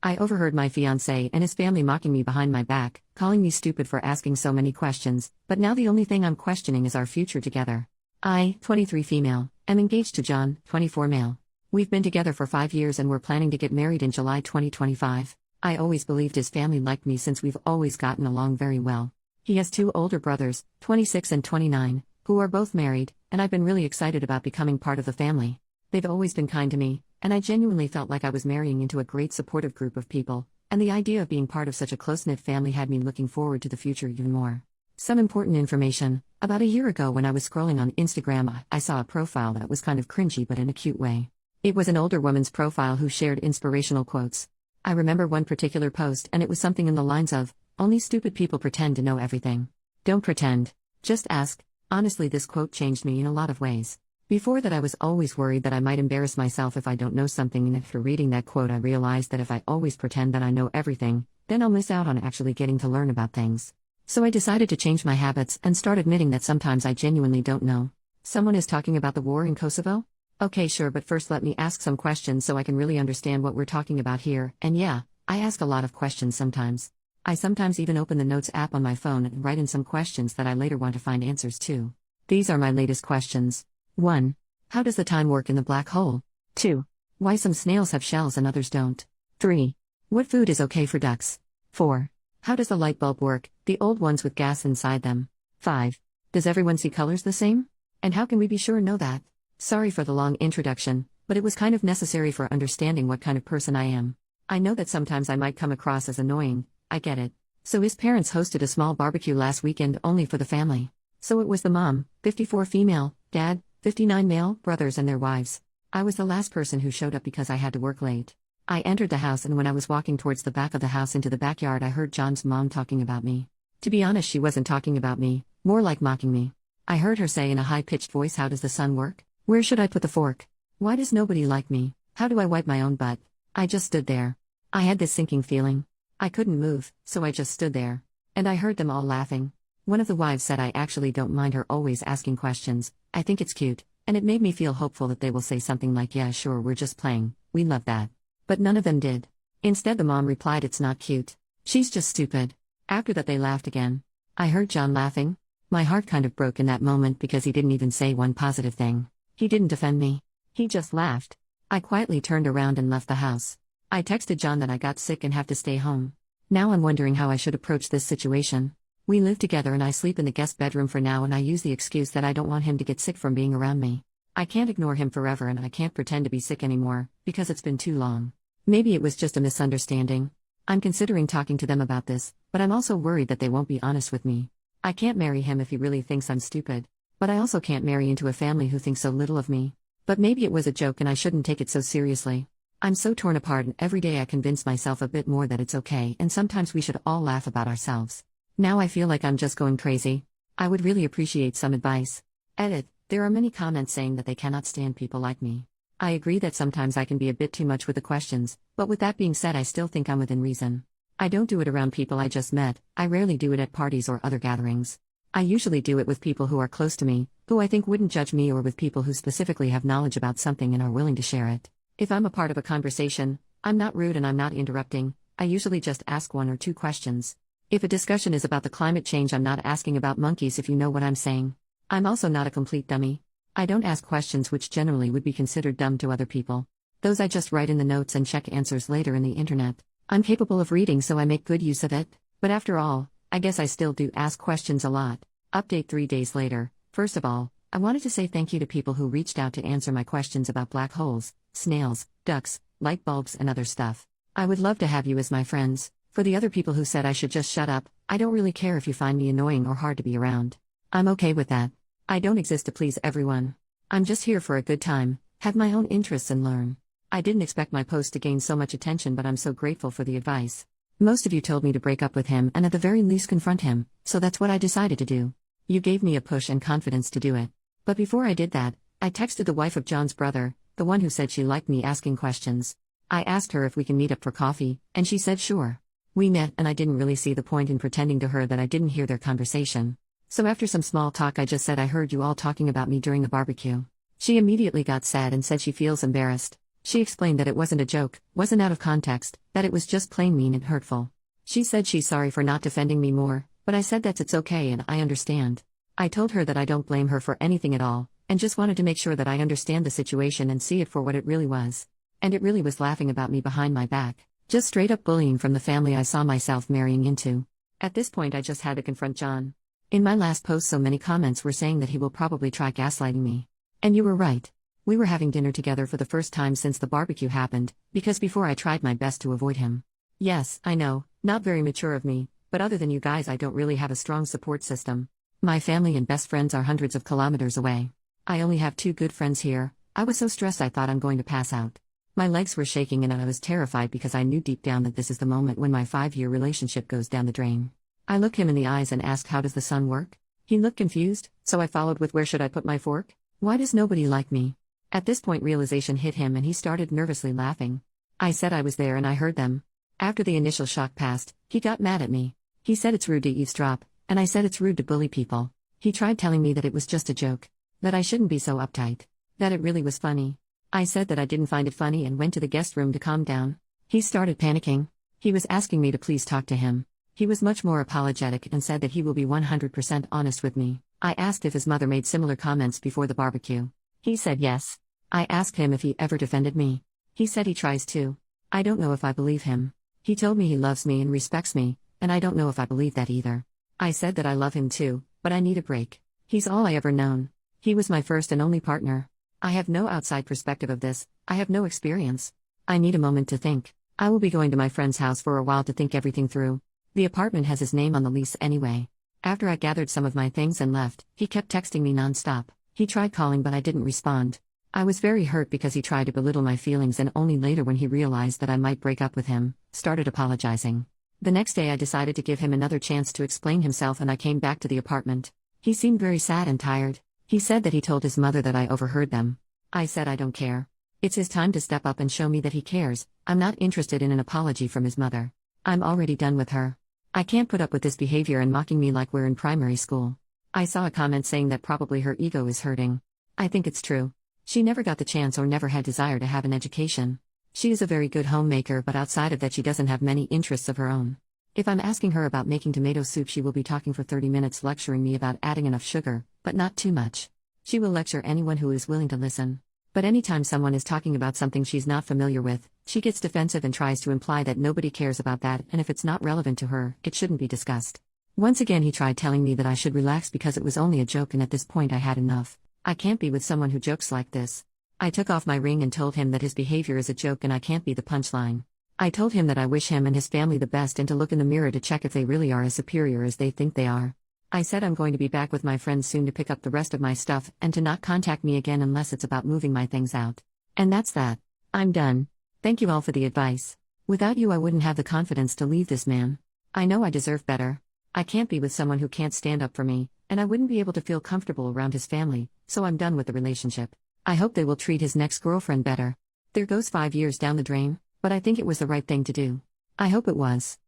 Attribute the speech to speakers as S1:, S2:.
S1: I overheard my fiancé and his family mocking me behind my back, calling me stupid for asking so many questions, but now the only thing I'm questioning is our future together. I, 23 female, am engaged to John, 24 male. We've been together for 5 years and we're planning to get married in July 2025. I always believed his family liked me since we've always gotten along very well. He has 2 older brothers, 26 and 29, who are both married, and I've been really excited about becoming part of the family. They've always been kind to me, and I genuinely felt like I was marrying into a great supportive group of people, and the idea of being part of such a close-knit family had me looking forward to the future even more. Some important information: about a year ago when I was scrolling on Instagram, I saw a profile that was kind of cringy but in a cute way. It was an older woman's profile who shared inspirational quotes. I remember one particular post and it was something in the lines of, "Only stupid people pretend to know everything. Don't pretend. Just ask." Honestly, this quote changed me in a lot of ways. Before that, I was always worried that I might embarrass myself if I don't know something, and after reading that quote I realized that if I always pretend that I know everything, then I'll miss out on actually getting to learn about things. So I decided to change my habits and start admitting that sometimes I genuinely don't know. Someone is talking about the war in Kosovo? Okay, sure, but first let me ask some questions so I can really understand what we're talking about here, and yeah, I ask a lot of questions sometimes. I sometimes even open the Notes app on my phone and write in some questions that I later want to find answers to. These are my latest questions. 1. How does the time work in the black hole? 2. Why some snails have shells and others don't? 3. What food is okay for ducks? 4. How does the light bulb work, the old ones with gas inside them? 5. Does everyone see colors the same? And how can we be sure know that? Sorry for the long introduction, but it was kind of necessary for understanding what kind of person I am. I know that sometimes I might come across as annoying, I get it. So his parents hosted a small barbecue last weekend only for the family. So it was the mom, 54 female, dad, 59 male, brothers and their wives. I was the last person who showed up because I had to work late. I entered the house, and when I was walking towards the back of the house into the backyard, I heard John's mom talking about me. To be honest, she wasn't talking about me, more like mocking me. I heard her say in a high-pitched voice, "How does the sun work? Where should I put the fork? Why does nobody like me? How do I wipe my own butt?" I just stood there. I had this sinking feeling. I couldn't move, so I just stood there. And I heard them all laughing. One of the wives said, "I actually don't mind her always asking questions. I think it's cute," and it made me feel hopeful that they will say something like, "Yeah, sure, we're just playing, we love that." But none of them did. Instead, the mom replied, "It's not cute. She's just stupid." After that, they laughed again. I heard John laughing. My heart kind of broke in that moment because he didn't even say one positive thing. He didn't defend me. He just laughed. I quietly turned around and left the house. I texted John that I got sick and have to stay home. Now I'm wondering how I should approach this situation. We live together and I sleep in the guest bedroom for now, and I use the excuse that I don't want him to get sick from being around me. I can't ignore him forever, and I can't pretend to be sick anymore, because it's been too long. Maybe it was just a misunderstanding. I'm considering talking to them about this, but I'm also worried that they won't be honest with me. I can't marry him if he really thinks I'm stupid. But I also can't marry into a family who thinks so little of me. But maybe it was a joke and I shouldn't take it so seriously. I'm so torn apart, and every day I convince myself a bit more that it's okay, and sometimes we should all laugh about ourselves. Now I feel like I'm just going crazy. I would really appreciate some advice. Edit. There are many comments saying that they cannot stand people like me. I agree that sometimes I can be a bit too much with the questions, but with that being said, I still think I'm within reason. I don't do it around people I just met. I rarely do it at parties or other gatherings. I usually do it with people who are close to me, who I think wouldn't judge me, or with people who specifically have knowledge about something and are willing to share it. If I'm a part of a conversation, I'm not rude and I'm not interrupting. I usually just ask 1 or 2 questions. If a discussion is about the climate change, I'm not asking about monkeys, if you know what I'm saying. I'm also not a complete dummy. I don't ask questions which generally would be considered dumb to other people. Those I just write in the notes and check answers later in the internet. I'm capable of reading, so I make good use of it. But after all, I guess I still do ask questions a lot. Update 3 days later. First of all, I wanted to say thank you to people who reached out to answer my questions about black holes, snails, ducks, light bulbs and other stuff. I would love to have you as my friends. For the other people who said I should just shut up, I don't really care if you find me annoying or hard to be around. I'm okay with that. I don't exist to please everyone. I'm just here for a good time, have my own interests and learn. I didn't expect my post to gain so much attention, but I'm so grateful for the advice. Most of you told me to break up with him and at the very least confront him, so that's what I decided to do. You gave me a push and confidence to do it. But before I did that, I texted the wife of John's brother, the one who said she liked me asking questions. I asked her if we can meet up for coffee, and she said sure. We met, and I didn't really see the point in pretending to her that I didn't hear their conversation. So after some small talk, I just said, "I heard you all talking about me during the barbecue." She immediately got sad and said she feels embarrassed. She explained that it wasn't a joke, wasn't out of context, that it was just plain mean and hurtful. She said she's sorry for not defending me more, but I said that it's okay and I understand. I told her that I don't blame her for anything at all, and just wanted to make sure that I understand the situation and see it for what it really was. And it really was laughing about me behind my back. Just straight up bullying from the family I saw myself marrying into. At this point I just had to confront John. In my last post so many comments were saying that he will probably try gaslighting me. And you were right. We were having dinner together for the first time since the barbecue happened, because before I tried my best to avoid him. Yes, I know, not very mature of me, but other than you guys I don't really have a strong support system. My family and best friends are hundreds of kilometers away. I only have 2 good friends here. I was so stressed I thought I'm going to pass out. My legs were shaking and I was terrified because I knew deep down that this is the moment when my 5-year relationship goes down the drain. I looked him in the eyes and asked, how does the sun work? He looked confused, so I followed with, where should I put my fork? Why does nobody like me? At this point realization hit him and he started nervously laughing. I said I was there and I heard them. After the initial shock passed, he got mad at me. He said it's rude to eavesdrop, and I said it's rude to bully people. He tried telling me that it was just a joke. That I shouldn't be so uptight. That it really was funny. I said that I didn't find it funny and went to the guest room to calm down. He started panicking. He was asking me to please talk to him. He was much more apologetic and said that he will be 100% honest with me. I asked if his mother made similar comments before the barbecue. He said yes. I asked him if he ever defended me. He said he tries to. I don't know if I believe him. He told me he loves me and respects me, and I don't know if I believe that either. I said that I love him too, but I need a break. He's all I ever known. He was my first and only partner. I have no outside perspective of this, I have no experience. I need a moment to think. I will be going to my friend's house for a while to think everything through. The apartment has his name on the lease anyway. After I gathered some of my things and left, he kept texting me non-stop. He tried calling but I didn't respond. I was very hurt because he tried to belittle my feelings and only later when he realized that I might break up with him, started apologizing. The next day I decided to give him another chance to explain himself and I came back to the apartment. He seemed very sad and tired. He said that he told his mother that I overheard them. I said I don't care. It's his time to step up and show me that he cares. I'm not interested in an apology from his mother. I'm already done with her. I can't put up with this behavior and mocking me like we're in primary school. I saw a comment saying that probably her ego is hurting. I think it's true. She never got the chance or never had desire to have an education. She is a very good homemaker, but outside of that she doesn't have many interests of her own. If I'm asking her about making tomato soup she will be talking for 30 minutes lecturing me about adding enough sugar, but not too much. She will lecture anyone who is willing to listen. But anytime someone is talking about something she's not familiar with, she gets defensive and tries to imply that nobody cares about that and if it's not relevant to her, it shouldn't be discussed. Once again he tried telling me that I should relax because it was only a joke and at this point I had enough. I can't be with someone who jokes like this. I took off my ring and told him that his behavior is a joke and I can't be the punchline. I told him that I wish him and his family the best and to look in the mirror to check if they really are as superior as they think they are. I said I'm going to be back with my friends soon to pick up the rest of my stuff and to not contact me again unless it's about moving my things out. And that's that. I'm done. Thank you all for the advice. Without you I wouldn't have the confidence to leave this man. I know I deserve better. I can't be with someone who can't stand up for me, and I wouldn't be able to feel comfortable around his family, so I'm done with the relationship. I hope they will treat his next girlfriend better. There goes 5 years down the drain, but I think it was the right thing to do. I hope it was.